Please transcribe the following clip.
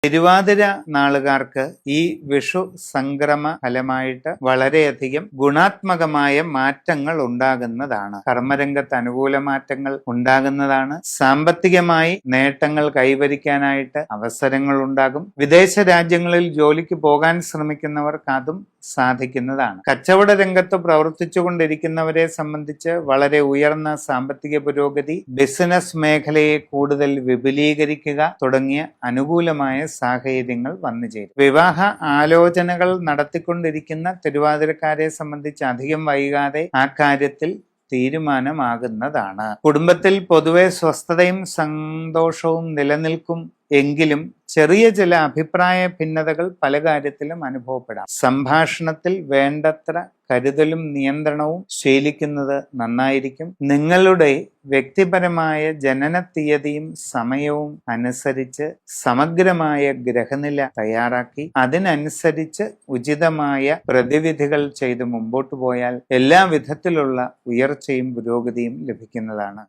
തിരുവാതിര നാളുകാർക്ക് ഈ വിഷു സംക്രമ ഫലമായിട്ട് വളരെയധികം ഗുണാത്മകമായ മാറ്റങ്ങൾ ഉണ്ടാകുന്നതാണ്. കർമ്മരംഗത്ത് അനുകൂല മാറ്റങ്ങൾ ഉണ്ടാകുന്നതാണ്. സാമ്പത്തികമായി നേട്ടങ്ങൾ കൈവരിക്കാനായിട്ട് അവസരങ്ങൾ ഉണ്ടാകും. വിദേശ രാജ്യങ്ങളിൽ ജോലിക്ക് പോകാൻ ശ്രമിക്കുന്നവർക്ക് അതും സാധിക്കുന്നതാണ്. കച്ചവട രംഗത്ത് പ്രവർത്തിച്ചുകൊണ്ടിരിക്കുന്നവരെ സംബന്ധിച്ച് വളരെ ഉയർന്ന സാമ്പത്തിക പുരോഗതി, ബിസിനസ് മേഖലയെ കൂടുതൽ വിപുലീകരിക്കുക തുടങ്ങിയ അനുകൂലമായ സാഹചര്യങ്ങൾ വന്നു ചേരും. വിവാഹ ആലോചനകൾ നടത്തിക്കൊണ്ടിരിക്കുന്ന തിരുവാതിരക്കാരെ സംബന്ധിച്ച് അധികം വൈകാതെ ആ കാര്യത്തിൽ തീരുമാനമാകുന്നതാണ്. കുടുംബത്തിൽ പൊതുവെ സ്വസ്ഥതയും സന്തോഷവും നിലനിൽക്കും എങ്കിലും ചെറിയ ചില അഭിപ്രായ ഭിന്നതകൾ പല കാര്യത്തിലും അനുഭവപ്പെടാം. സംഭാഷണത്തിൽ വേണ്ടത്ര കരുതലും നിയന്ത്രണവും ശീലിക്കുന്നത് നന്നായിരിക്കും. നിങ്ങളുടെ വ്യക്തിപരമായ ജനന തീയതിയും സമയവും അനുസരിച്ച് സമഗ്രമായ ഗ്രഹനില തയ്യാറാക്കി അതിനനുസരിച്ച് ഉചിതമായ പ്രതിവിധികൾ ചെയ്ത് മുമ്പോട്ട് പോയാൽ എല്ലാ വിധത്തിലുള്ള ഉയർച്ചയും പുരോഗതിയും ലഭിക്കുന്നതാണ്.